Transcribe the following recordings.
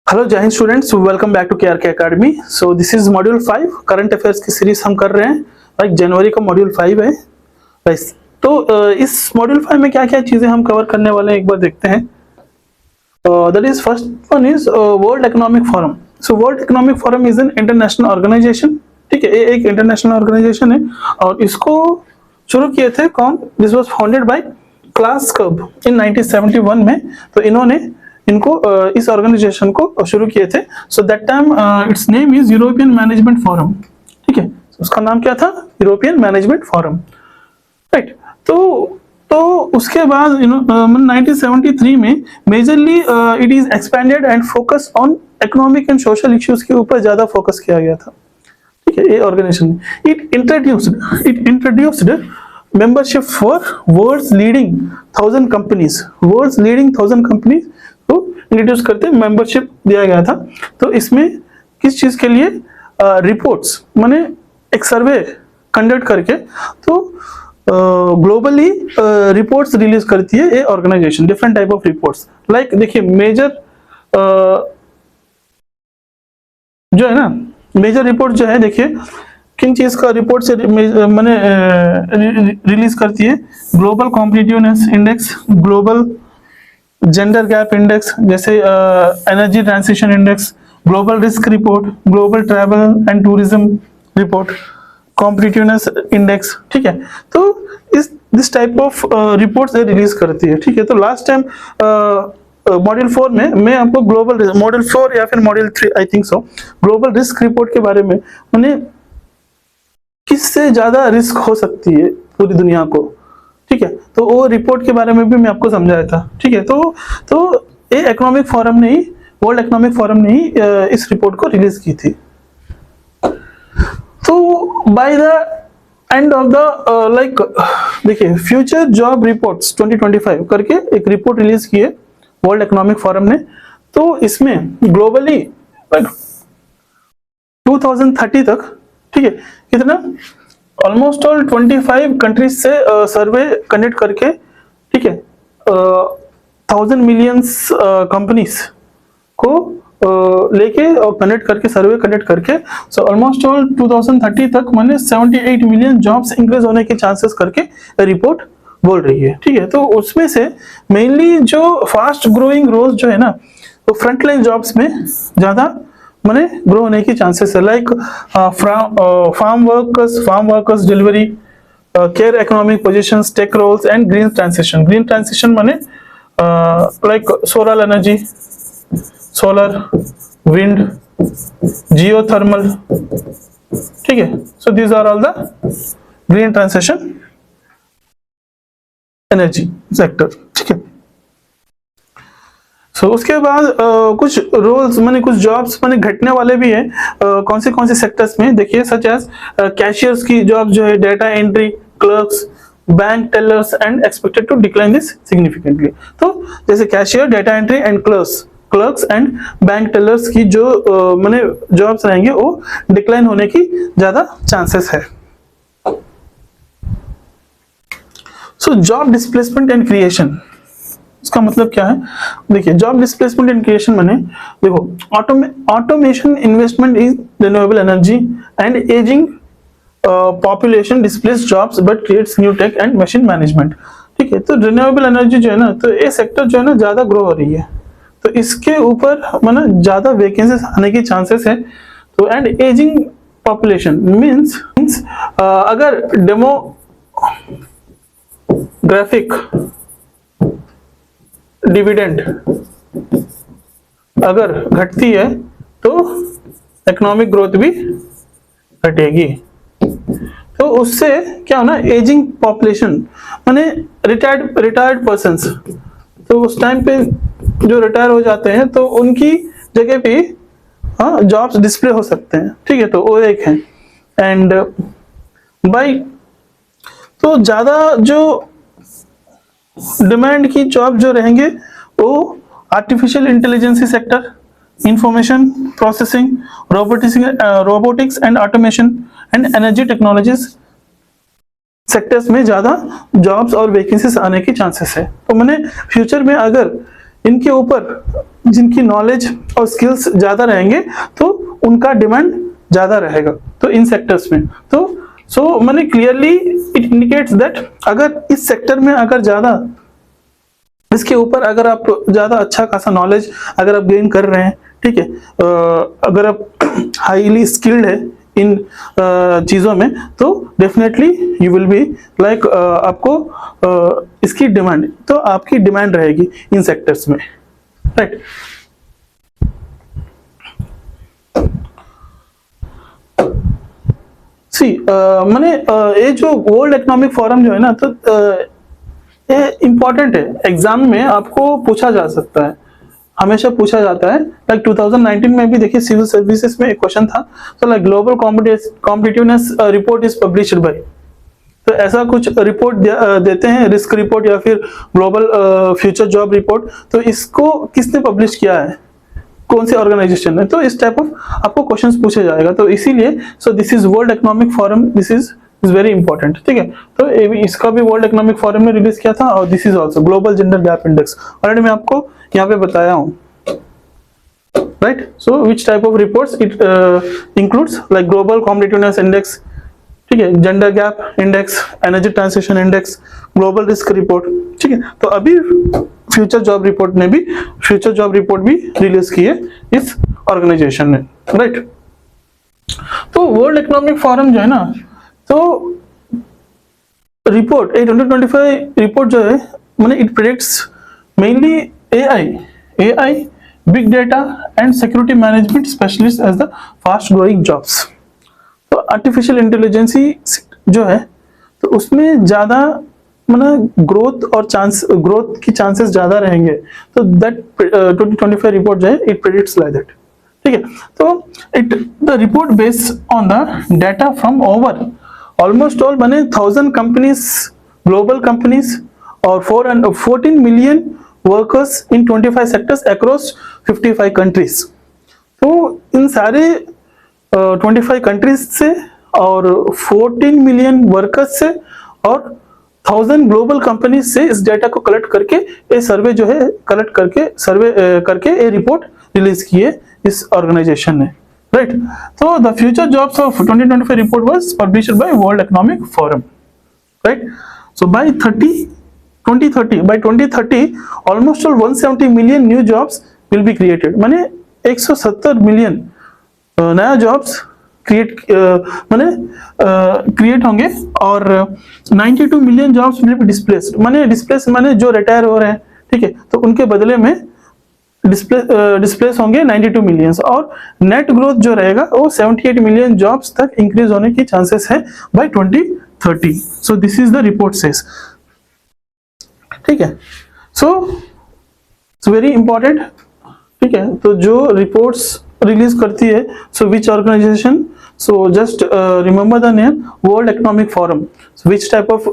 Hello Jai Hind students, welcome back to KRK academy. So this is module 5 current affairs की series हम कर रहे हैं। लाइक जनवरी का मॉड्यूल 5 है। तो इस मॉड्यूल 5 में क्या क्या चीजें हम कवर करने वाले हैं एक बार देखते हैं। That is first one is World economic Forum. So World economic Forum is an international organisation. ठीक है, ये एक इंटरनेशनल ऑर्गेनाइजेशन है और इसको शुरू किए थे कौन? This was founded by Klaus Schwab in 1971 में। तो इन्होंने इस ऑर्गेनाइजेशन को शुरू किए थे। So that time it's name is European management forum. ठीक है, उसका नाम क्या था? European management forum, right. तो उसके बाद 1973 में majorly it is expanded and focus on economic and social issues के ऊपर ज्यादा फोकस किया गया था। ठीक है, ये organisation it introduced membership for world's leading 1000 companies. World's leading 1000 companies को इंट्रोड्यूस करते मेंबरशिप दिया गया था। तो इसमें किस चीज के लिए? रिपोर्ट्स, माने एक सर्वे कंडक्ट करके तो ग्लोबली रिपोर्ट्स रिलीज करती है ये organisation. Different type of reports, like देखिए मेजर जो है ना, मेजर रिपोर्ट जो है, देखिए किन चीज का रिपोर्ट से मैंने रिलीज करती है? Global competitiveness index, global gender gap index, जैसे energy transition index, global risk report, global travel and tourism report, competitiveness index. ठीक है, तो this type of reports release करती है। ठीक है, तो लास्ट टाइम मॉड्यूल 4 में मैं आपको ग्लोबल मॉड्यूल 4 या फिर module 3 I think so, global risk report के बारे में, मैंने किससे ज्यादा रिस्क हो सकती है पूरी दुनिया को। ठीक है, तो वो रिपोर्ट के बारे में भी मैं आपको समझाया था। ठीक है, तो ये इकोनॉमिक फोरम ने ही, वर्ल्ड इकोनॉमिक फोरम ने ही इस रिपोर्ट को रिलीज की थी। तो by the end of the like देखिए फ्यूचर जॉब रिपोर्ट्स 2025 करके एक रिपोर्ट रिलीज की है वर्ल्ड इकोनॉमिक फोरम ने। तो इसमें ग्लोबली 2030 तक, ठीक है, कितना ऑलमोस्ट ऑल 25 कंट्रीज से सर्वे कंडक्ट करके, ठीक है, 1000 मिलियंस कंपनीज को लेके और कंडक्ट करके, सर्वे कंडक्ट करके, सो ऑलमोस्ट ऑल 2030 तक मैंने 78 मिलियन जॉब्स इंक्रीज होने के चांसेस करके रिपोर्ट बोल रही है। ठीक है, तो उसमें से मेनली जो फास्ट ग्रोइंग रोज जो है ना, तो फ्रंटलाइन जॉब्स में ज्यादा माने ग्रो होने की चांसेस है, like farm workers, delivery, care economic positions, tech roles and green transition. Green transition माने like solar energy, solar, wind, geothermal. ठीक है, so these are all the green transition energy sector. ठीक है, सो उसके बाद कुछ रोल्स माने कुछ जॉब्स माने घटने वाले भी है। कौन से सेक्टर्स में? देखिए सच एज कैशियर्स की जॉब जो है, data entry, clerks, bank tellers and expected to decline this significantly. तो जैसे cashier, data entry and clerks and bank tellers की जो माने जॉब्स रहेंगे वो डिक्लाइन होने की ज्यादा चांसेस है। So job displacement and creation, इसका मतलब क्या है? देखिए जॉब डिस्प्लेसमेंट एंड क्रिएशन माने, देखो automation, investment in renewable energy and ageing population displace jobs but creates new take and machine management. ठीक है, तो रिन्यूएबल एनर्जी जो है ना, तो ये सेक्टर जो है ना ज्यादा ग्रो हो रही है, तो इसके ऊपर माने ज्यादा वैकेंसीज आने की चांसेस है। तो एंड एजिंग पॉपुलेशन मींस अगर डेमोग्राफिक डिविडेंड अगर घटती है तो इकोनॉमिक ग्रोथ भी घटेगी। तो उससे क्या होना, एजिंग पॉपुलेशन माने रिटायर्ड पर्सन्स, तो उस टाइम पे जो रिटायर हो जाते हैं तो उनकी जगह पे जॉब्स डिस्प्ले हो सकते हैं। ठीक है, तो वो एक है। एंड बाय तो ज्यादा जो डिमांड की जॉब जो रहेंगे वो artificial intelligence sector, information processing, robotics and automation and energy technologies sectors में ज्यादा जॉब्स और वैकेंसीज आने की चांसेस है। तो मैंने फ्यूचर में अगर इनके ऊपर जिनकी नॉलेज और स्किल्स ज़्यादा रहेंगे तो उनका डिमांड ज़्यादा रहेगा तो इन सेक्टर्स में। तो सो मैंने क्लियरली इट इंडिकेट्स दैट अगर इस सेक्टर में अगर ज़्यादा इसके ऊपर अगर आप ज़्यादा अच्छा खासा नॉलेज अगर आप गेन कर रहे हैं, ठीक है, अगर आप हाईली स्किल्ड है इन चीज़ों में तो definitely you will be like आपको इसकी डिमांड, तो आपकी डिमांड रहेगी इन सेक्टर्स में, राइट। सी मैंने ये जो वर्ल्ड इकोनॉमिक फोरम जो है ना, तो ये इम्पोर्टेंट है, एग्जाम में आपको पूछा जा सकता है, हमेशा पूछा जाता है। लाइक 2019 में भी देखिए सिविल सर्विसेज में एक क्वेश्चन था, तो like global competitiveness report is published by, तो ऐसा कुछ रिपोर्ट देते हैं, रिस्क रिपोर्ट या फिर ग्लोबल फ्यूचर जॉब रिपोर्ट, तो इसको किसने पब्लिश किया है, कौन से ऑर्गेनाइजेशन ने, तो इस टाइप ऑफ आपको क्वेश्चंस पूछे जाएगा। तो इसीलिए सो this is World economic forum, this is very important, ठीक है। तो इसका भी वर्ल्ड इकोनॉमिक फोरम ने रिलीज किया था, और this is also global gender gap index, already मैं आपको यहाँ पे बताया हूँ, right. So which type of reports it includes, like global competitiveness index, ठीक है, gender gap index, energy transition index, global risk report, ठीक है। तो अभी फ्यूचर जॉब रिपोर्ट भी रिलीज की है इस ऑर्गेनाइजेशन ने, राइट। तो वर्ल्ड इकोनॉमिक फोरम जो है ना, तो रिपोर्ट 2025 रिपोर्ट जो है, मैंने it predicts mainly AI, big data and security management specialist as the fast growing jobs. तो आर्टिफिशियल इंटेलिजेंसी जो है, तो उसमें ज़्यादा मतलब ग्रोथ की चांसेस ज़्यादा रहेंगे, तो दैट 2025 रिपोर्ट जो है इट प्रेडिक्ट्स लाइक दैट, ठीक है। तो the report based on the data from over almost all माने 1000 कंपनीज, ग्लोबल कंपनीज, और 14 million workers in 25 sectors across 55 countries. तो इन सारे 25 कंट्रीज से और 14 मिलियन वर्कर्स से और 1000 ग्लोबल कंपनीज से इस डेटा को कलेक्ट करके ये सर्वे जो है सर्वे करके ये रिपोर्ट रिलीज की है इस ऑर्गेनाइजेशन ने, राइट। तो the future jobs of 2025 report was published by World economic Forum, right. So by 2030 almost all 170 million new jobs will be created, माने 170 मिलियन नया जॉब्स क्रिएट होंगे, और 92 million jobs will be displaced, माने जो retire हो रहे हैं, ठीक है, तो उनके बदले में डिस्प्लेस होंगे 92 मिलियंस, और नेट ग्रोथ जो रहेगा वो 78 मिलियन जॉब्स तक इंक्रीज होने की चांसेस है by 2030। So this is the report says, ठीक है। सो इट्स वेरी इंपॉर्टेंट, ठीक है। तो जो रिपोर्ट्स रिलीज करती है, so which organization, so just remember the name, world economic forum, which type of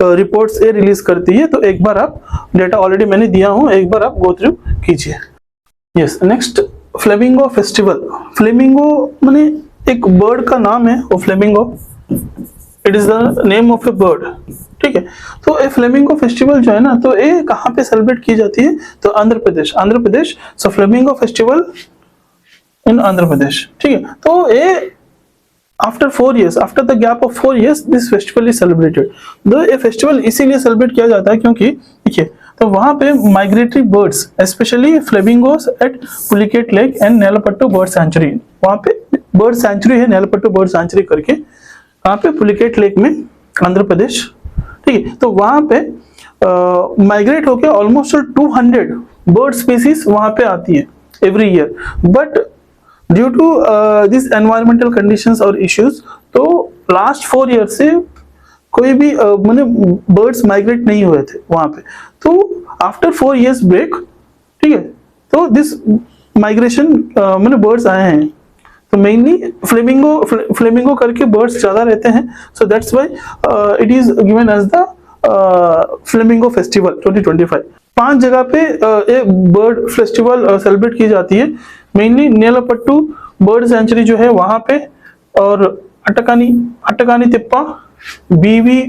reports ये रिलीज करती है। तो एक बार आप डेटा ऑलरेडी मैंने दिया हूं, एक बार आप गो थ्रू कीजिए। Yes, next flamingo festival. Flamingo माने एक बर्ड का नाम है, वो flamingo, it is the name of A bird, ठीक है। तो ये फ्लेमिंगो फेस्टिवल जो है ना, तो ये कहाँ पे सेलिब्रेट की जाती है, तो आंध्र प्रदेश। सो flamingo festival in Andhra Pradesh, ठीक है। तो ये after 4 years, after the gap of 4 years, this festival is celebrated. तो ये फेस्टिवल इसीलिए सेलिब्रेट किया जाता है क्योंकि देखिए, तो वहां पे migratory birds, specially flamingos at Pulicat lake and Nelapattu bird sanctuary, वहां पे बर्ड सेंचुरी है नेलपट्टू बर्ड सेंचुरी करके, वहां पे पुलिकेट लेक में आंध्र प्रदेश, ठीक है। तो वहां पे माइग्रेट होके ऑलमोस्ट 200 बर्ड स्पीसीज वहां पे आती है every year, but due to this environmental conditions और इश्यूज, तो लास्ट 4 years से कोई भी माने बर्ड्स माइग्रेट नहीं हुए थे वहां पे। तो आफ्टर 4 years ब्रेक, ठीक है, तो दिस माइग्रेशन माने बर्ड्स आए हैं, तो मेनली फ्लेमिंगो करके बर्ड्स ज्यादा रहते हैं, so that's why it is given as the flamingo festival 2025। 5 जगह पे एक बर्ड फेस्टिवल सेलिब्रेट की जाती है, मेनली नेलपट्टू बर्ड सेंचुरी जो है वहां पे, और अटकानी तिप्पा, बीवी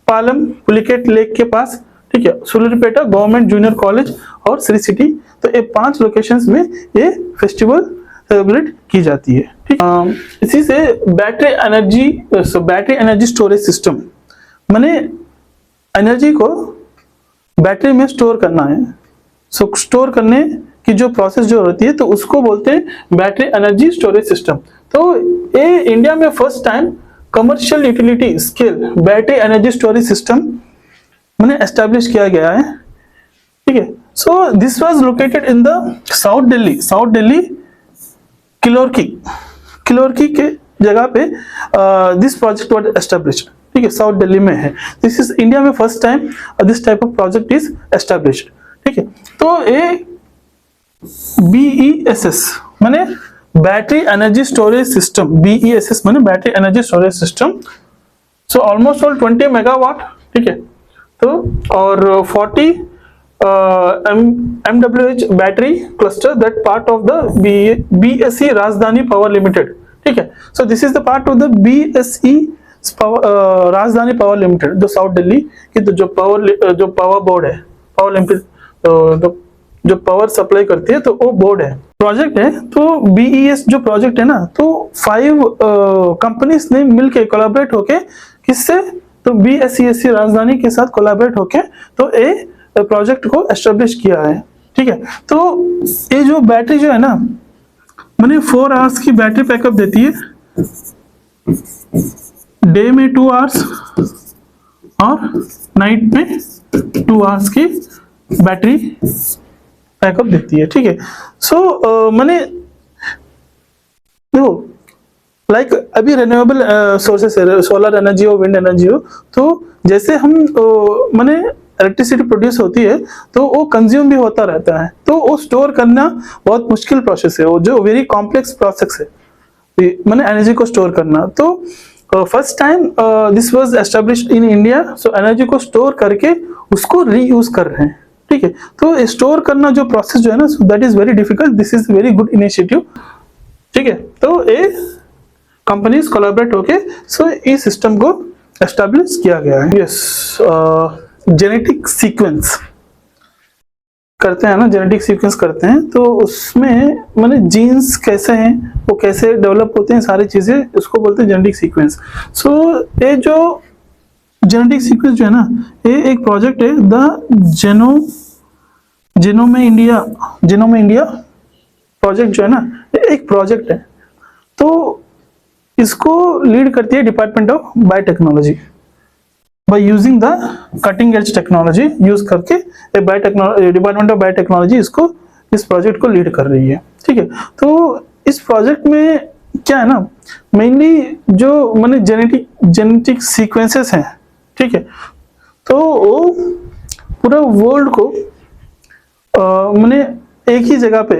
पालम पुलिकेट लेक के पास, ठीक है, सुलूरिपेटा गवर्नमेंट जूनियर कॉलेज और श्री सिटी। तो ये 5 लोकेशंस में ये फेस्टिवल सेलिब्रेट की जाती है। ठीक, इसी से बैटरी एनर्जी स्टोरेज सिस्टम, माने एनर्जी को बैटरी में स्टोर करना है। सो स्टोर करने की जो प्रोसेस जो होती है तो उसको बोलते हैं बैटरी एनर्जी स्टोरेज सिस्टम। तो ये इंडिया में first time commercial utility scale battery energy storage system मैंने एस्टैब्लिश किया गया है। ठीक है, so this was located in the south Delhi Kilokari के जगह पे दिस प्रोजेक्ट वाज एस्टैब्लिश्ड। ठीक है, साउथ दिल्ली में है। दिस इज इंडिया में first time this type of project is established. ठीक है, तो ये BESS माने battery energy storage system, BESS माने battery energy storage system. So almost all 20 megawatt. ठीक है, तो और 40 MWH battery cluster that part of the BSE राजधानी पावर लिमिटेड। ठीक है, so this is the part of the BSE राजधानी power limited, जो साउथ दिल्ली की तो जो पावर बोर्ड है, पावर लिमिटेड जो पावर सप्लाई करती है, तो वो बोर्ड है, प्रोजेक्ट है। तो BES जो प्रोजेक्ट है ना, तो 5 कंपनीज ने मिलके कोलैबोरेट होके, किससे, तो BSESC राजधानी के साथ कोलैबोरेट होके तो ये प्रोजेक्ट को एस्टेब्लिश किया है। ठीक है, तो ये जो बैटरी जो है ना, माने 4 आवर्स की बैटरी बैकअप देती है, डे में 2 आवर्स और नाइट में 2 आवर्स की बैटरी बैकअप देती है। ठीक है, सो माने देखो लाइक अभी रिन्यूएबल सोर्सेस है, सोलर एनर्जी हो, विंड एनर्जी हो, तो जैसे हम माने इलेक्ट्रिसिटी प्रोड्यूस होती है तो वो कंज्यूम भी होता रहता है, तो वो स्टोर करना बहुत मुश्किल प्रोसेस है, वो जो वेरी कॉम्प्लेक्स प्रोसेस है माने एनर्जी को स्टोर करना। तो first time this was established in India. So energy को स्टोर करके उसको रीयूज कर रहे हैं। ठीक है, तो स्टोर करना जो प्रोसेस जो है ना, so that is very difficult, this is very good initiative. ठीक है, तो ये कंपनीज कोलैबोरेट होके सो इस सिस्टम को एस्टैब्लिश किया गया है। यस, जेनेटिक सीक्वेंस करते हैं ना, जेनेटिक सीक्वेंस करते हैं, तो उसमें माने जीन्स कैसे हैं, वो कैसे डेवलप होते हैं, सारी चीजें उसको बोलते हैं जेनेटिक सीक्वेंस। सो ये जो जेनेटिक सीक्वेंस जो है ना, ये एक प्रोजेक्ट है, द जेनोम इंडिया प्रोजेक्ट जो है ना, ये एक प्रोजेक्ट है। तो इसको लीड करती है department of biotechnology, by using the cutting edge technology use करके डिपार्टमेंट ऑफ बायोटेक्नोलॉजी इस प्रोजेक्ट को लीड कर रही है। ठीक है, तो इस प्रोजेक्ट में क्या है ना, मेनली जो माने जेनेटिक सीक्वेंसेस हैं। ठीक है, तो वो पूरा वर्ल्ड को माने एक ही जगह पे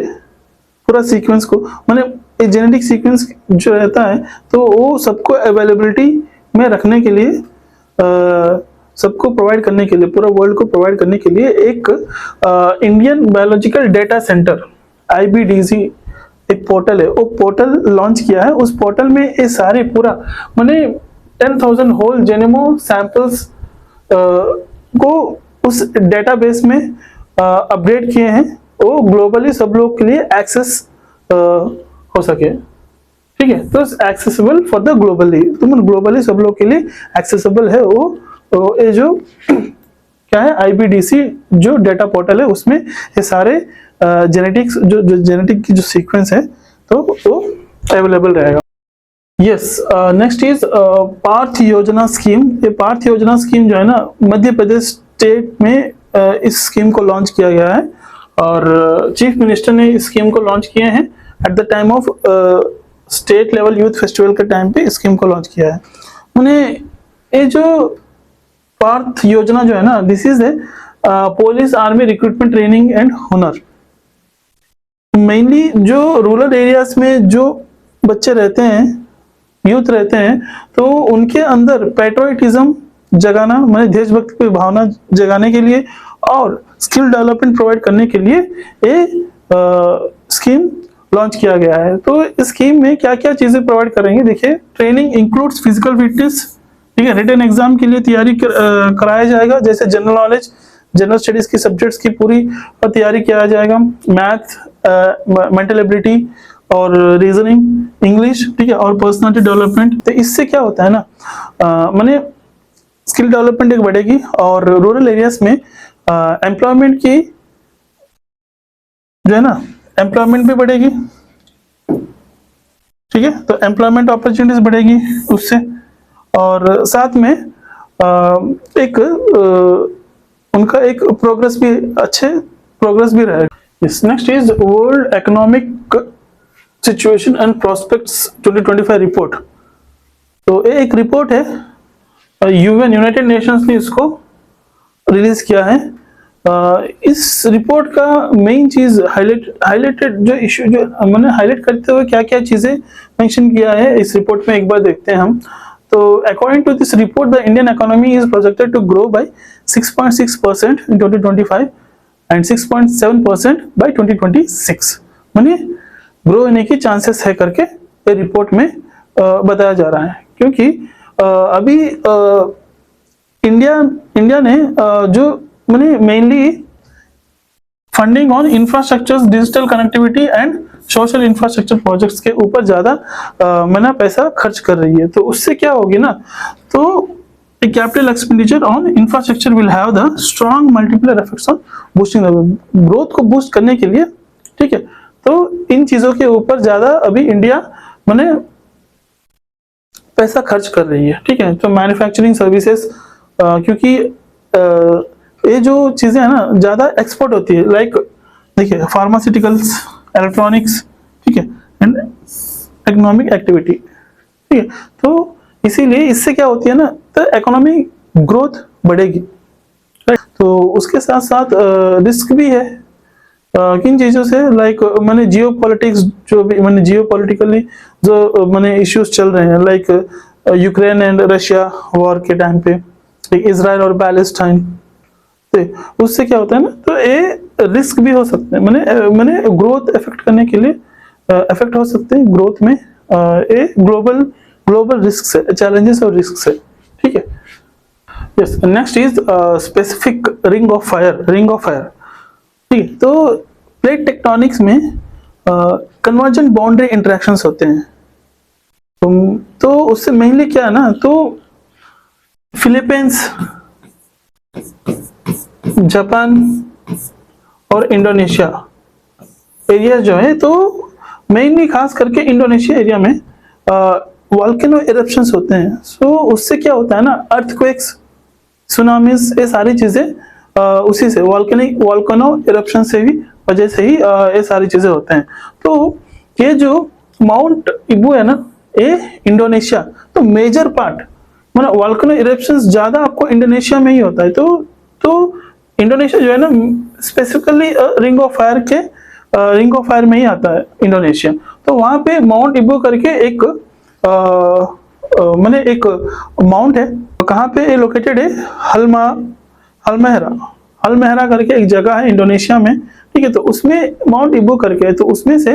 पूरा सीक्वेंस को, माने जेनेटिक सीक्वेंस जो रहता है तो वो सबको अवेलेबिलिटी में रखने के लिए, सबको प्रोवाइड करने के लिए, पूरा वर्ल्ड को प्रोवाइड करने के लिए एक Indian biological data centre IBDC एक पोर्टल है, वो पोर्टल लॉन्च किया है। उस पोर्टल में ये सारे पूरा माने 10,000 होल जेनेमो सैंपल्स को उस डेटाबेस में अपडेट किए हैं, वो ग्लोबली सब लोग के लिए एक्सेस हो सके। ठीक है, तो एक्सेसिबल फॉर द ग्लोबली, तो ग्लोबली सब लोग के लिए एक्सेसिबल है वो ये जो क्या है IBDC जो डेटा पोर्टल है, उसमें ये सारे जेनेटिक्स जो जेनेटिक की जो सीक्वेंस है तो वो अवेलेबल रहेगा। यस, नेक्स्ट इज पार्थ योजना स्कीम। ये पार्थ योजना स्कीम जो है ना, मध्य प्रदेश स्टेट में इस स्कीम को लॉन्च किया गया है और चीफ मिनिस्टर ने इस स्कीम को लॉन्च किए हैं at the time of state level youth festival के टाइम पे स्कीम को लॉन्च किया है उन्हें। ये जो पार्थ योजना जो है ना, this is a police army recruitment training and हुनर। मेनली जो रूरल एरियाज में जो बच्चे रहते हैं, यूथ रहते हैं, तो उनके अंदर पैट्रियोटिज्म जगाना, माने देशभक्ति की भावना जगाने के लिए और स्किल डेवलपमेंट प्रोवाइड करने के लिए ये स्कीम लॉन्च किया गया है। तो इस स्कीम में क्या क्या चीजें प्रोवाइड करेंगे, देखिए, ट्रेनिंग इंक्लूड्स फिजिकल फिटनेस, ठीक है, रिटन एग्जाम के लिए तैयारी कराया जाएगा, जैसे जनरल नॉलेज, जनरल स्टडीज की सब्जेक्ट्स की पूरी तैयारी किया जाएगा, मैथ, मेंटल एबिलिटी और रीजनिंग, इंग्लिश, ठीक है, और पर्सनालिटी डेवलपमेंट। तो इससे क्या होता है ना, माने स्किल डेवलपमेंट एक बढ़ेगी और रूरल एरियाज में एम्प्लॉयमेंट की जो है ना, एम्प्लॉयमेंट भी बढ़ेगी, ठीक है, तो एम्प्लॉयमेंट अपॉर्चुनिटीज बढ़ेगी उससे, और साथ में एक उनका एक प्रोग्रेस भी, अच्छे प्रोग्रेस भी रहेगा। Next is World economic situation and prospects 2025 report. तो ये एक रिपोर्ट है, यूएन यूनाइटेड नेशंस ने इसको रिलीज किया है। इस रिपोर्ट का मेन चीज हाईलाइटेड जो इशू, जो मैंने हाईलाइट करते हुए क्या क्या चीजें मेंशन किया है इस रिपोर्ट में, एक बार देखते हैं हम। तो according to this report, the Indian economy is projected to grow by 6.6% in 2025 and 6.7% by 2026। माने ग्रो होने की चांसेस है करके ये रिपोर्ट में बताया जा रहा है, क्योंकि अभी इंडिया ने जो मैंने mainly funding on infrastructure, digital connectivity and social infrastructure projects के ऊपर ज्यादा मैंने पैसा खर्च कर रही है। तो उससे क्या होगी ना, तो capital expenditure on infrastructure will have the strong multiplier effects on boosting the growth को बूस्ट करने के लिए, ठीक है। तो इन चीजों के ऊपर ज्यादा अभी इंडिया मैंने पैसा खर्च कर रही है, ठीक है। तो मैन्युफैक्चरिंग सर्विसेज, क्योंकि ये जो चीजें है ना ज्यादा एक्सपोर्ट होती है, लाइक देखिए फार्मास्यूटिकल्स, इलेक्ट्रॉनिक्स, ठीक है, एंड इकोनॉमिक एक्टिविटी, ठीक है। तो इसीलिए इससे क्या होती है ना, तो इकोनॉमी ग्रोथ बढ़ेगी। तो उसके साथ साथ रिस्क भी है किन चीजों से, लाइक मैंने जियो पॉलिटिक्स, जो भी मैंने जियो पॉलिटिकली जो मैंने इश्यूज चल रहे हैं, like Ukraine and Russia war के टाइम पे, इजराइल और पैलेस्टाइन, तो उससे क्या होता है ना, तो ये रिस्क भी हो सकते हैं, मैंने ग्रोथ इफेक्ट करने के लिए इफेक्ट हो सकते हैं ग्रोथ में, ये ग्लोबल रिस्क है, चैलेंजेस और रिस्क है, ठीक है। Yes, next is specific ring of fire, ठीक है। तो प्लेट टेक्टोनिक्स में कन्वर्जेंट बाउंड्री इंटरेक्शंस होते हैं, तो उससे मेनली क्या है ना, तो फिलीपींस, जापान और इंडोनेशिया एरिया जो है, तो मेनली खास करके इंडोनेशिया एरिया में वोल्केनो इरप्शंस होते हैं। सो उससे क्या होता है ना, अर्थक्वेक्स, सुनामीज, ये सारी चीजें उसी से वोल्केनो इरप्शन से भी वजह से ही ये सारी चीजें होते हैं। तो ये जो माउंट इबू है ना, ये इंडोनेशिया, तो मेजर पार्ट मतलब वोल्केनो इरप्शंस ज्यादा आपको इंडोनेशिया में ही होता है। तो इंडोनेशिया जो है ना स्पेसिफिकली रिंग ऑफ फायर में ही आता है इंडोनेशिया। तो वहां पे माउंट इबू करके एक मैंने एक माउंट है, कहाँ पे लोकेटेड है, हलमेहरा करके एक जगह है इंडोनेशिया में, ठीक है। तो उसमें माउंट इबू करके है, तो उसमें से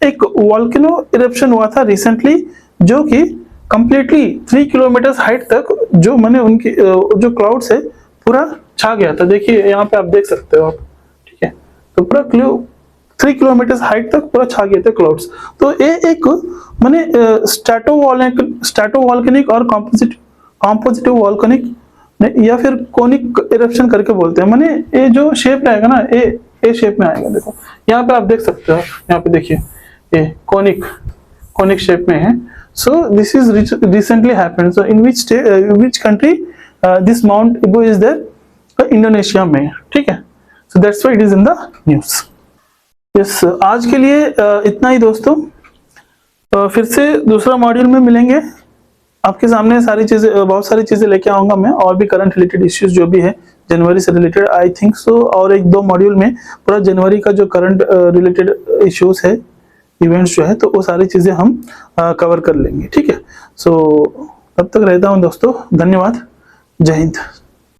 एक वोल्केनो इरप्शन हुआ था रिसेंटली, जो कि कंप्लीटली 3 किलोमीटर हाइट तक जो मैंने उनकी जो क्लाउड्स है पूरा छा गया था। देखिए यहाँ पे आप देख सकते हो आप, ठीक है। तो पूरा 3 किलोमीटर हाइट तक पूरा छा गए थे क्लाउड्स। तो ये एक मैंने स्ट्रैटोवॉल्केनिक और कॉम्पोजिटिव वॉल्केनिक या फिर कोनिक इरप्शन करके बोलते हैं। मैंने ये जो शेप रहेगा ना, ये शेप में आएगा। देखो यहाँ पे आप देख सकते हो, यहाँ पे देखिए ये कोनिक शेप में है। So this is recently happened. So in which country this Mount Ibu is there, Indonesia में, ठीक है। So that's why it is in the news. Yes, आज के लिए इतना ही दोस्तों। फिर से दूसरा मॉड्यूल में मिलेंगे, आपके सामने सारी चीजें, बहुत सारी चीजें लेके आऊंगा मैं, और भी करंट रिलेटेड इश्यूज जो भी है जनवरी से रिलेटेड, आई थिंक सो। और 1-2 मॉड्यूल में पूरा जनवरी का जो करंट रिलेटेड इश्यूज है, इवेंट्स जो है, तो वो सारी चीजें हम कवर कर लेंगे, ठीक है। सो तब तक रहता हूँ दोस्तों, धन्यवाद, जय हिंद।